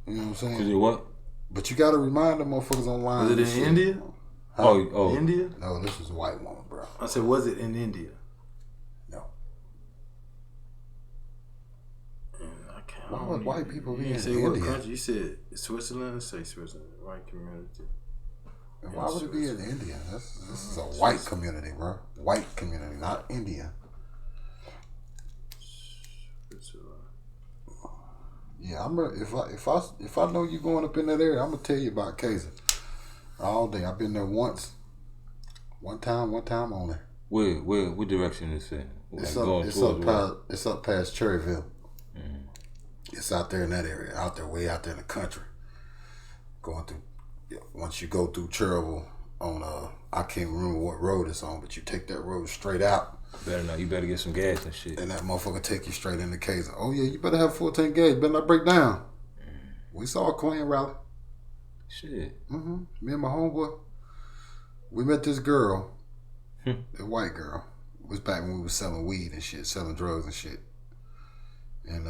You know what I'm saying? Because they what? But you got to remind them motherfuckers online. Was it in India? Huh? Oh. India? No, this was a white woman, bro. I said, was it in India? No. I Why would white people be in India? What country? You said Switzerland. Say Switzerland, white community. And why would it be in India? This is a white community, bro. White community, not India. Yeah, if I know you going up in that area, I'm gonna tell you about Kaiser all day. I've been there once, one time only. What direction is it? It's up past Cherryville. Mm-hmm. It's out there in that area, way out there in the country. Going through, once you go through Cherryville on I can't remember what road it's on, but you take that road straight out. You better get some gas and shit. And that motherfucker take you straight into Kaiser. Oh yeah, you better have a full tank gas. Better not break down. We saw a Klan rally. Shit. Mm-hmm. Me and my homeboy, we met this girl, a white girl. It was back when we was selling weed and shit, selling drugs and shit. And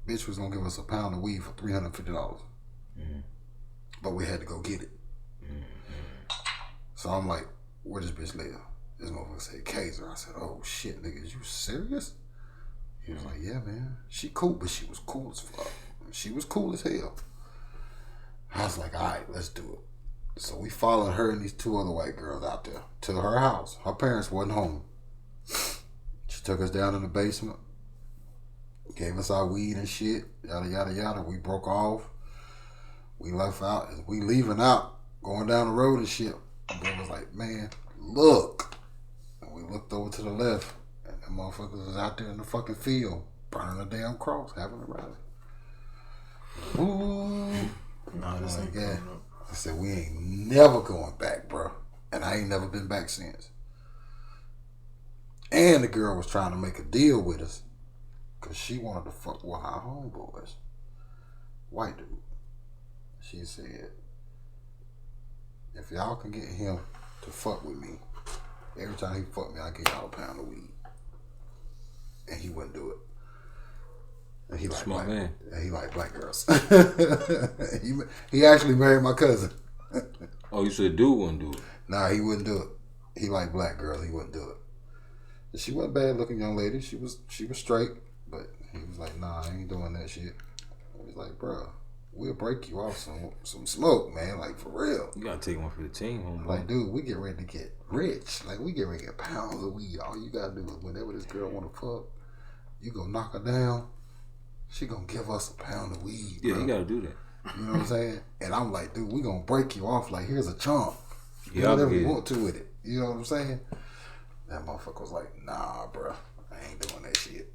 bitch was gonna give us a pound of weed for $350. Mm-hmm. But we had to go get it. Mm-hmm. So I'm like, where does bitch live? This motherfucker said Kaiser. I said, oh shit, nigga, is you serious? He was like, yeah, man. She cool, but she was cool as fuck. She was cool as hell. I was like, all right, let's do it. So we followed her and these two other white girls out there to her house. Her parents wasn't home. She took us down in the basement, gave us our weed and shit, yada, yada, yada. We broke off. We left out. As we leaving out, going down the road and shit, they was like, man, look. And we looked over to the left, and the motherfuckers was out there in the fucking field, burning a damn cross, having a rally. Ooh. Nah, this ain't yeah. I said, we ain't never going back, bro. And I ain't never been back since. And the girl was trying to make a deal with us because she wanted to fuck with our homeboys. White dude. She said, if y'all can get him to fuck with me, every time he fuck me, I give y'all a pound of weed. And he wouldn't do it. And he like black man. And he like black girls. he actually married my cousin. Oh, you said dude wouldn't do it? Nah, he wouldn't do it. He like black girls. He wouldn't do it. And she wasn't bad looking young lady. She was straight, but he was like, nah, I ain't doing that shit. He was like, bro, we'll break you off some smoke, man. Like, for real. You gotta take one for the team, homeboy. Like, dude, we get ready to get rich. Like, we get ready to get pounds of weed. All you gotta do is whenever this girl wanna fuck, you go knock her down. She gonna give us a pound of weed. Yeah, bro. you gotta do that. You know what I'm saying? And I'm like, dude, we gonna break you off. Like, here's a chunk. Do Yeah, whatever you want to with it. You know what I'm saying? That motherfucker was like, nah, bro, I ain't doing that shit.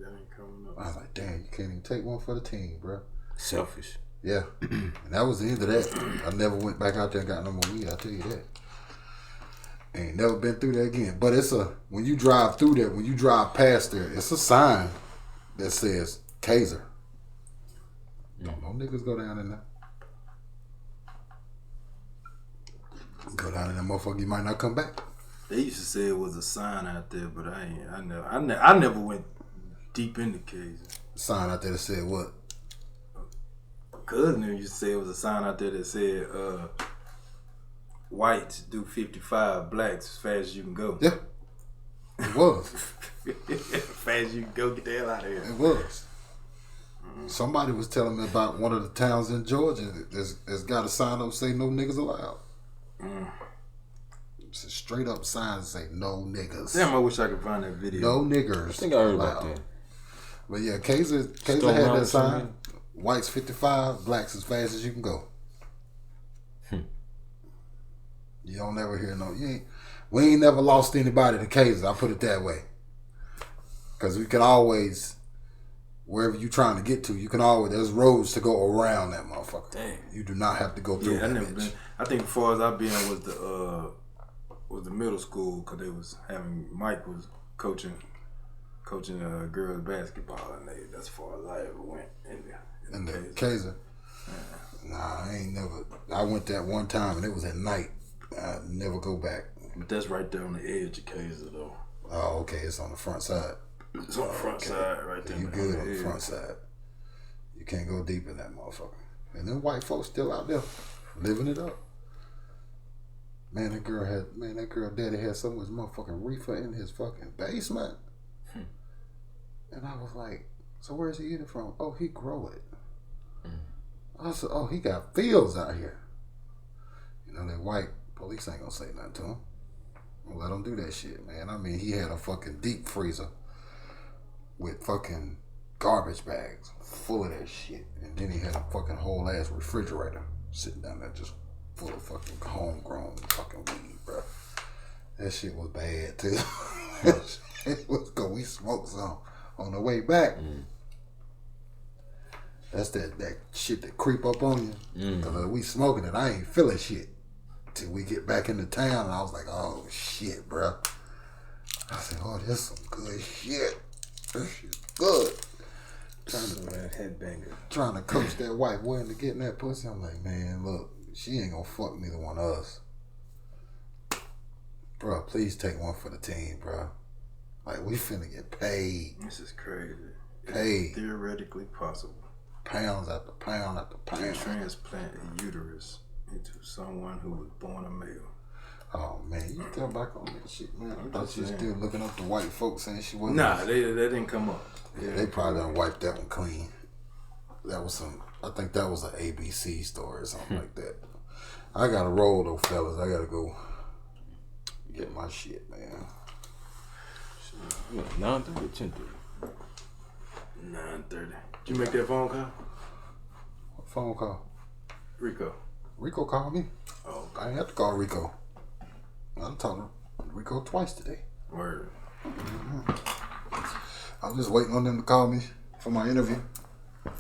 That ain't coming up. I was like, damn, you can't even take one for the team, bro. Selfish. Yeah. And that was the end of that. I never went back out there and got no more weed, I'll tell you that. Ain't never been through that again. But when you drive through there, when you drive past there, it's a sign that says Kaiser. Don't no niggas go down in there. Go down in that motherfucker, you might not come back. They used to say it was a sign out there, but I never went deep into Kaiser. Sign out there that said what? Cousin used to say it was a sign out there that said whites do 55, blacks as fast as you can go. Yeah, it was. Fast as you can go, get the hell out of here. It was. Somebody was telling me about one of the towns in Georgia that's got a sign up say no niggas allowed. It's a straight up sign say no niggas. Damn, I wish I could find that video. No niggers. I think I heard about that. But yeah, Kaiser had that sign. Whites 55, blacks as fast as you can go. You don't never hear we ain't never lost anybody to Kaiser, I'll put it that way. Because we can always, wherever you trying to get to, you can always, there's roads to go around that motherfucker. Damn. You do not have to go through that bitch. I think as far as I've been was the middle school, because they was Mike was coaching girls basketball, and that's as far as I ever went in the Kaiser. Nah, I ain't never. I went that one time and it was at night. I never go back. But that's right there on the edge of Kaiser, though. Oh, okay. It's on the front side. It's on the front side, right there. You good on the front side. You can't go deep in that motherfucker. And them white folks still out there living it up. Man, that girl daddy had so much motherfucking reefer in his fucking basement. And I was like, So where's he get it from? Oh, he grow it. I said, oh, he got fields out here. You know, that white police ain't gonna say nothing to him. Let him do that shit, man. I mean, he had a fucking deep freezer with fucking garbage bags full of that shit. And then he had a fucking whole ass refrigerator sitting down there just full of fucking homegrown fucking weed, bro. That shit was bad, too. It was good. We smoked some on the way back. That's that shit that creep up on you. Because we smoking it, I ain't feeling shit. Till we get back into town, and I was like, oh, shit, bro. I said, oh, that's some good shit. This shit's good. Trying to coach that white boy into getting that pussy. I'm like, man, look, she ain't gonna fuck neither one of us. Bro, please take one for the team, bro. Like, we finna get paid. This is crazy. Paid. It's theoretically possible. Pounds after pound after pound. To transplant a uterus into someone who was born a male. Oh man, you tell back on that shit, man. I thought you was still looking up the white folks saying she wasn't. Nah, they didn't come up. Yeah, they probably done wiped that one clean. That was I think that was an ABC story or something like that. I gotta roll though, fellas. I gotta go get my shit, man. 9:30 or 10:30? 9:30. Did you make that phone call? What phone call? Rico. Rico called me. Oh, okay. I didn't have to call Rico. I talked to Rico twice today. Word. I was just waiting on them to call me for my interview. I'm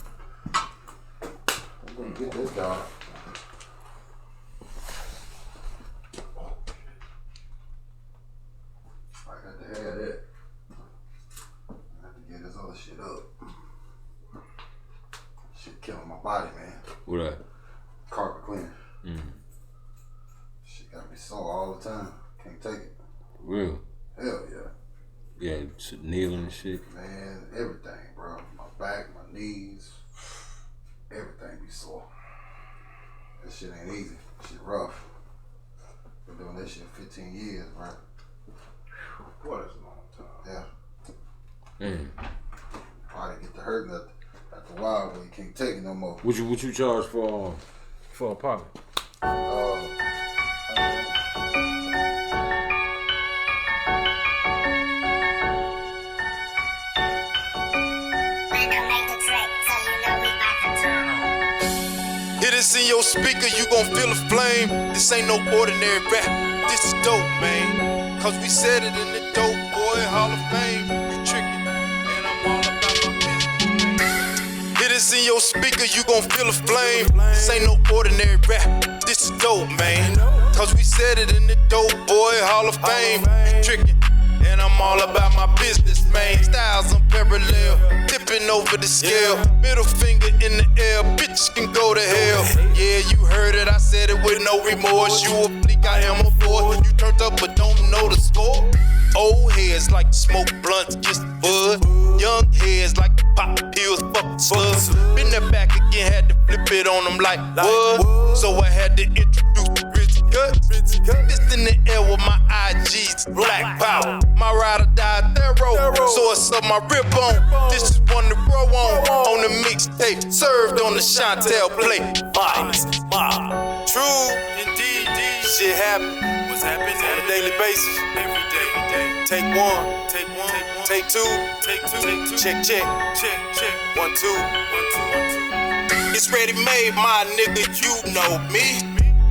gonna get this dog. I got to have that. I have to get this other shit up. Shit killing my body, man. What that? Carpet cleaner. Shit got me sore all the time. Can't take it. Real? Hell yeah. Yeah, kneeling and shit. Man, everything, bro. My back, my knees, everything be sore. That shit ain't easy. Shit rough. Been doing that shit 15 years, bro. Boy, that's a long time. Yeah. Probably get to hurting after a while where you can't take it no more. What you charge for apartment? This in your speaker, you gon' feel a flame. This ain't no ordinary rap, this is dope, man. Cause we said it in the Dope Boy Hall of Fame. You trickin', and I'm all about my business. Hit this in your speaker, you gon' feel a flame. This ain't no ordinary rap, this is dope, man. Cause we said it in the Dope Boy Hall of Fame. You trickin', and I'm all about my business, man. Styles unparalleled, tipping over the scale. Middle finger in the air, bitches can go to hell. Yeah, you heard it, I said it with no remorse. You a fleek, I am a force. You turned up but don't know the score. Old heads like to smoke blunts, just bud. Young heads like to pop pills, fuck slugs. Been there back again, had to flip it on them like what? So I had to introduce the Ritzy Cut. Fist in the air with my IGs, black power. My ride or die thorough, so it's up my rip on. This is one to grow on the mixtape, served on the Chantel plate. True, indeed, shit happen. What's happening on a daily basis? Every day. Take one, take two, check, 1, 2. It's ready made, my nigga, you know me.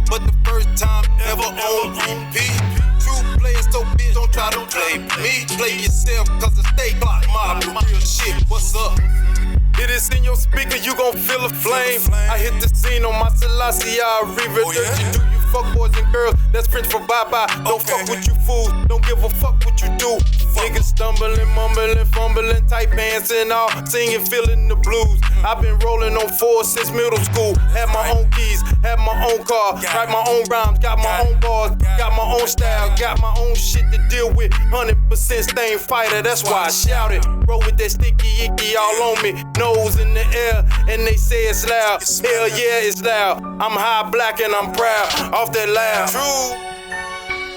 But the first time ever on EP. True players, so bitch, don't try to play me. Play yourself, cause the state block mob, the real shit, what's up? It is in your speaker, you gon' feel a flame. I hit the scene on my Selassie, I reverse. Do you fuck boys and girls? That's French for bye-bye. Don't fuck with you fools, don't give a fuck what you do. Niggas stumbling, mumbling, fumbling, tight pants and all, singing, feeling the blues. I've been rolling on 4 since middle school. Had my own keys, had my own car, write my own rhymes, got my own bars, got my own style, got my own shit to deal with. 100% stain fighter, that's why I shouted. Roll with that sticky icky all on me, nose in the air, and they say it's loud. Hell yeah, it's loud. I'm high black and I'm proud. Off that loud. True,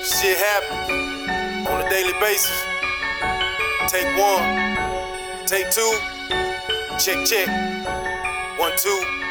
shit happen on a daily basis. Take one, take two, Check, check. 1, 2.